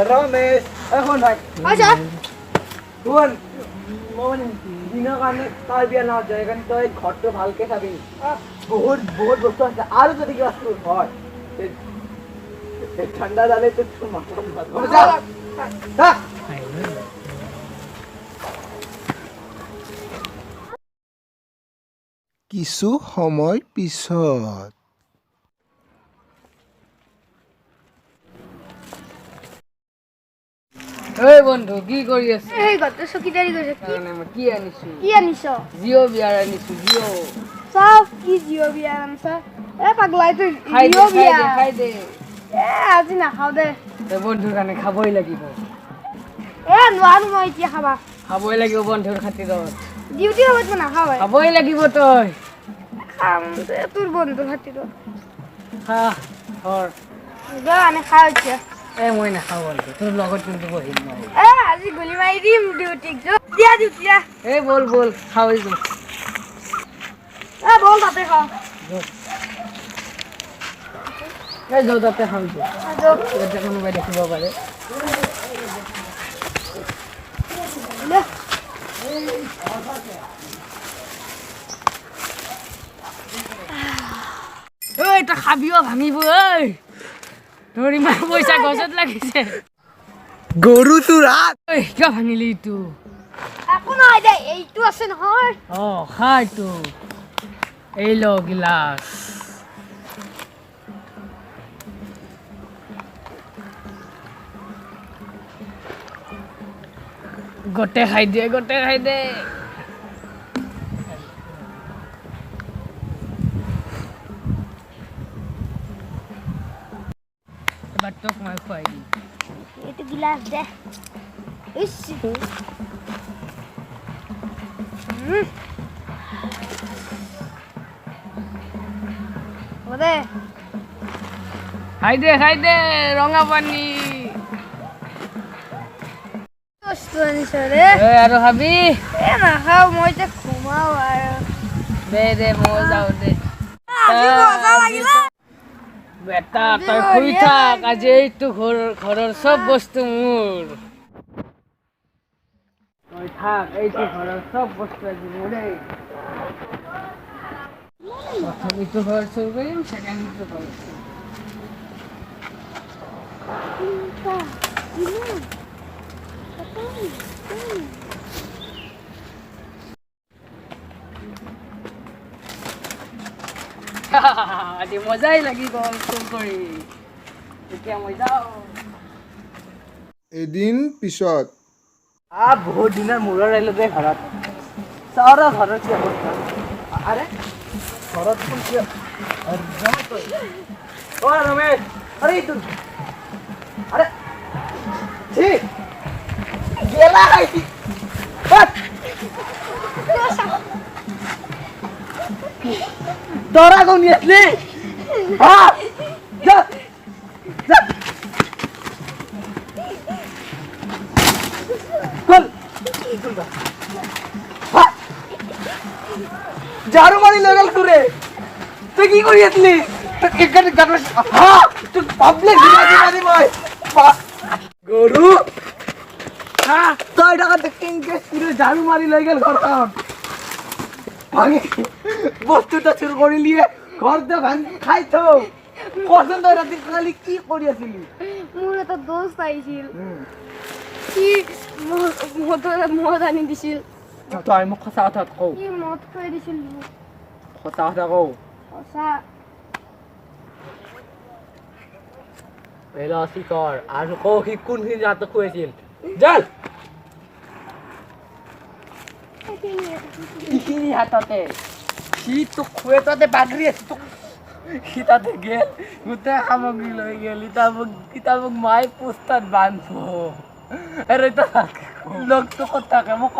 রমেশ এখন ভাই আচ্ছা শুন মন দিনের কারণে তার বিয়া না যায় এখানে তো এই ঘরটা ভালকে খাবি বহুত বহুত বস্তু আছে আর যদি কি বস্তু হয় ঠান্ডা দালে তো মাথা কিছু সময় পিছত এই বন্ধু কি কৰি আছে এই গতে চকিদাৰি কৰিছে কি আনিছো কি আনিছ জিঅ' বিয়াৰ আনিছো জিঅ' সব কি জিও বিয়া আনিছ এ পাগলাই তুই খাই দে জিও খাই বিয়া দে খাই দে এ আজি নাখাও দে তই বন্ধুৰ কাৰণে খাবই লাগিব এ নোৱাৰো মই এতিয়া খাবা খাবই লাগিব বন্ধুৰ খাতিৰত ডিউটি হ'ব তো নাখাও খাবই লাগিব তই খাম দে তোৰ বন্ধু খাতিৰত খা ধৰ যা আমি খাও এতিয়া মই নাখাওঁ বন্ধু তোৰ লগত কিন্তু বহিম মই এ আজি গুলি মাৰি দিম ডিউটিক দিয়া ডিউটিয়া বল বল খাওঁ এ বল তাতে খাও যাওঁ তাতে খাওঁ যাতে কোনোবাই দেখিব পাৰে তই খাবিও ভাঙিব ঐ তোৰ ইমান পইচা গছত লাগিছে গরু তোর হাত ঐ কিয় ভাঙিলি ইটো একো নহয় দে এইটো আছে নহয় খা ইটো এই ল গিলাচ গোটে খাই দে এবার তোক মই খুৱাই দিম এইটো গিলাস দে ইস ওদে খাই দে ৰঙা পানী বস্তু আনিছ ৰে আৰু খাবি এ নাখাও মই এতিয়া ঘুমাও আৰু দে মই যাওঁ দে আজি মজা লাগিলে বেটা তই শুই থাক আজি এইটো ঘৰৰ চব বস্তু মোৰ তই থাক এইটো ঘৰৰ চব বস্তু আজি মোৰেই প্ৰথম ইটো ঘৰ চুৰ কৰিম ছেকেণ্ড ইটো ঘৰ আজি মজাই লাগি গ'ল চুৰ কৰি এতিয়া মই যাওঁ এদিন পিছত বহুত দিনেৰ মূৰৰ আহিলো দে ঘৰত চাওৰা ঘৰত কি অৱস্থা আৰে ঘৰত কোন কি ও রমেশ আরে তুই আরে ঠিক গেলা আইছি তোরা কোন নিয়েছিলি হ্যাঁ যা যা ঝাড়ু মারি লাগাল তুরে তুই কি করি আসলি তুই পাবলিক দিমাদি ভাই গরু হ্যাঁ তুই টাকা দেখতে তুই ঝাড়ু মারি লাগাল ঘরখন ভাঙি বস্তুটা চুর করে নিয়ে ঘর দিয়ে ভাঙি খাইতো পছন্দ রাতে খালি কি করি আসলি মোৰ এটা দোস্ত আহিছিল কি মদ আনি দিছিল তই মোক সঁচা কথা কওঁ কি মদ খুৱাই দিছিল সঁচা কথা কওঁ সঁচা বেলাচি কৰ আৰু কওঁ সি কোনখিনি জাতক খুৱাইছিল জাল ইখিনি হাততে সি তোক খুৱাই ততে বাগৰি আছে তোক সি তাতে গেল গোটেই সামগ্ৰী লৈ গেল ইতা মোক মায়ে পোষ্টাত বান্ধব আৰে তো লোকটো ক'ত থাকে মোক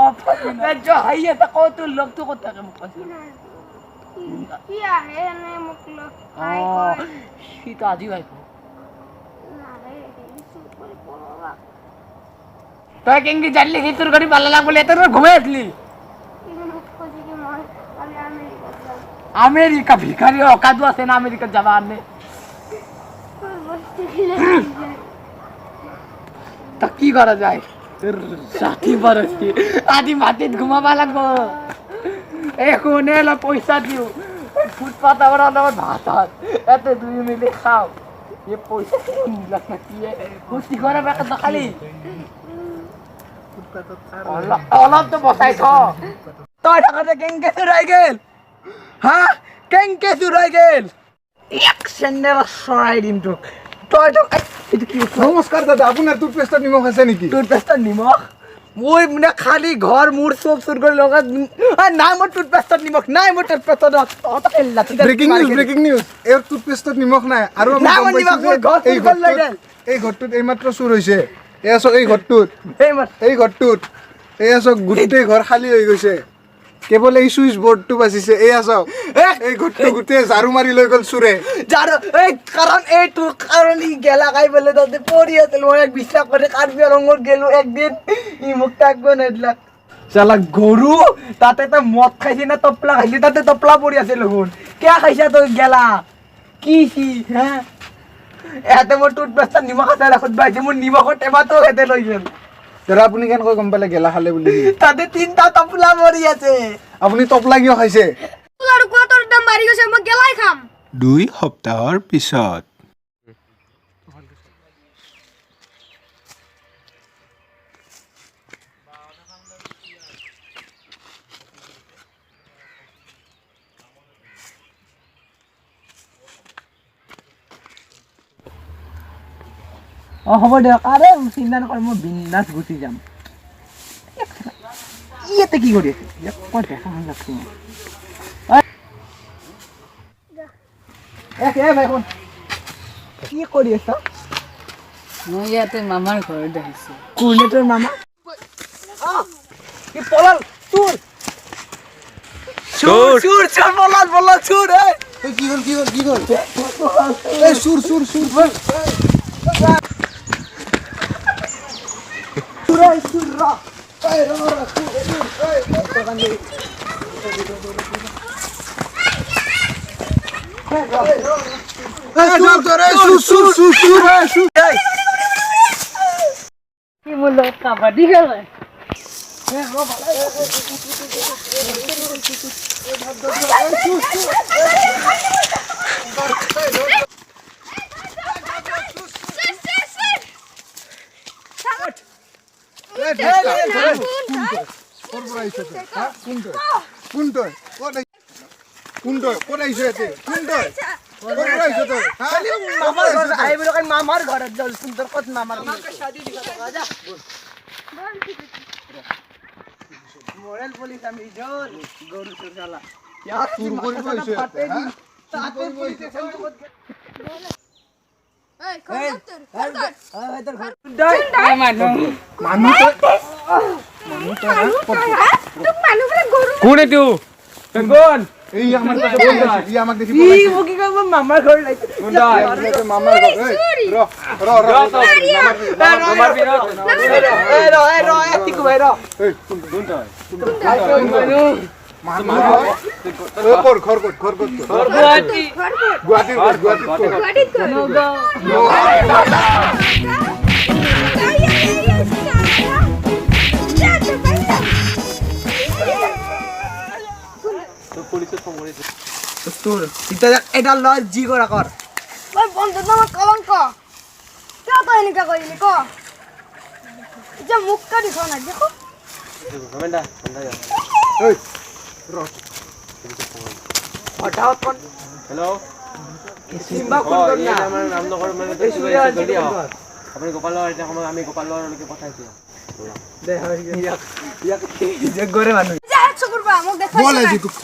হাঁহি এটা কওঁ তোৰ লোকটো ক'ত থাকে মোক কৈছিল কি আহে এনে মোক খাই কয় সিটো আজিও আহিব তই কেংকি জানলি সি তোৰ গাড়ী ভাল লাগব বুলি তই ঘুমাই আছিলি আমেৰিকা ভিখাৰী অকাদো আছে না আমেৰিকাত যাবা আনে তা কি করা যায় রাতি পড়ছি আদি মাটিত ঘুমাবা লাগবো এখন এলো পয়সা দিও ফুটপাত আবার আমার ভাত হাত এত দুই মিলে খাও এ পয়সা নিলাম না কি কুস্তি করে বেকা তো খালি অলপ তো বসাই তই থাকোঁতে কেনেকে চুৰাই গেল হা কেনেকে চুৰাই গেল এক চেণ্ডেল চৰাই দিম তোক তই তোক এইটো কি নমস্কাৰ দাদা আপোনাৰ টুথপেষ্টত নিমখ আছে নেকি টুথপেষ্টত নিমখ মই মানে খালি ঘৰ মোৰ চব চুৰ কৰি লগত নাই মোৰ টুথপেষ্টত নিমখ নাই মোৰ টুথপেষ্টত ব্ৰেকিং নিউজ এই টুথপেষ্টত নিমখ নাই আৰু আমি নাই, গম মই নিমখ পাইছোঁ যে মোৰ ঘৰত এই চুৰ কৰি লৈ ঘৰটোত গেল। এই ঘৰটোত এইমাত্ৰ চুৰ হৈছে এয়া চাওক এই ঘৰটোত এয়া চাওক গোটেই ঘৰ খালী হৈ গৈছে কেৱল এই চুইচ বৰ্ডটো বাচিছে এয়া চাওক এই ঘৰটো গোটেই ঝাৰু মাৰি লৈ গ'ল চুৰে যাৰ এই কাৰণ এইটো কাৰণ ই গেলা খাই পেলাই তাতে পৰি আছিল মই এক বিশ্বাস কৰি কাৰ্বি আলঙত গেলো একদিন ই মোক তাকব নেদিলাক চালা গৰু তাতে তই মদ খাইছি না টপলা খাইছি তাতে টপলা পৰি আছিল দেখোন কিয় খাইছা তই গেলা কি হা এতে মোৰ টুথপেষ্টত নিমখ আছে সুধবা আহিছে মোৰ নিমখৰ টেমাটো এতে লৈ গেল দাদা আপুনি কেনেকৈ গম পালে গেলা খালে বুলি তাতে তিনটা টপলা পৰি আছে আপুনি টপলা কিয় খাইছে আৰু কতৰ দাম বাঢ়ি গৈছে মই গেলাই খাম 2 সপ্তাহৰ পিছত হ'ব দিয়ক আৰে চিন্তা নকৰ মই বিন্দাছ গুচি যাম ইয়াতে কি কৰি আছে মই দেখা ভাল লাগছে কি কৰি আছ মই ইয়াতে মামাৰ ঘৰত আহিছো কোনে তোৰ মামা কি পলাল চোৰ চোৰ চোৰ চোৰ পলাল চোৰ কি হ'ল এই চুৰ কি মোৰ লগত কাবাডী খেলে মামাৰ ঘৰত যাওঁ সুন্দৰ ক'ত মামাৰ মৰেল পুলিচ আমি জল গৰু চোৰ চালা চুৰ কৰিব আহিছে তাতে পুলিচ কোন এইটো কোন এই আমাক দেখি মামাৰ ঘৰ মামাৰ ঘৰ গুৱাহাটীত তোৰ এটা লয় যি কৰা কৰ মই বন্ধুৰ নামত কলংক কিয় তই এনেকা কৰিলি ক এতিয়া মুখ কাটি থোৱা নাই দেখো হঠাৎ কোন হেল্ল' চিম্বা কোন অঁ কোন ইয়াত আমাৰ নামনগৰ মানে এই চুৰিয়া জল্দি আহক আপুনি গোপালৰ এতিয়া সময় আমি গোপাললৈকে পঠাইছোঁ দে ইয়াক ইয়াক গৰে মানুহ যা চকুৰ পৰা মোক দেখাইছ বল নাই? আজি তোক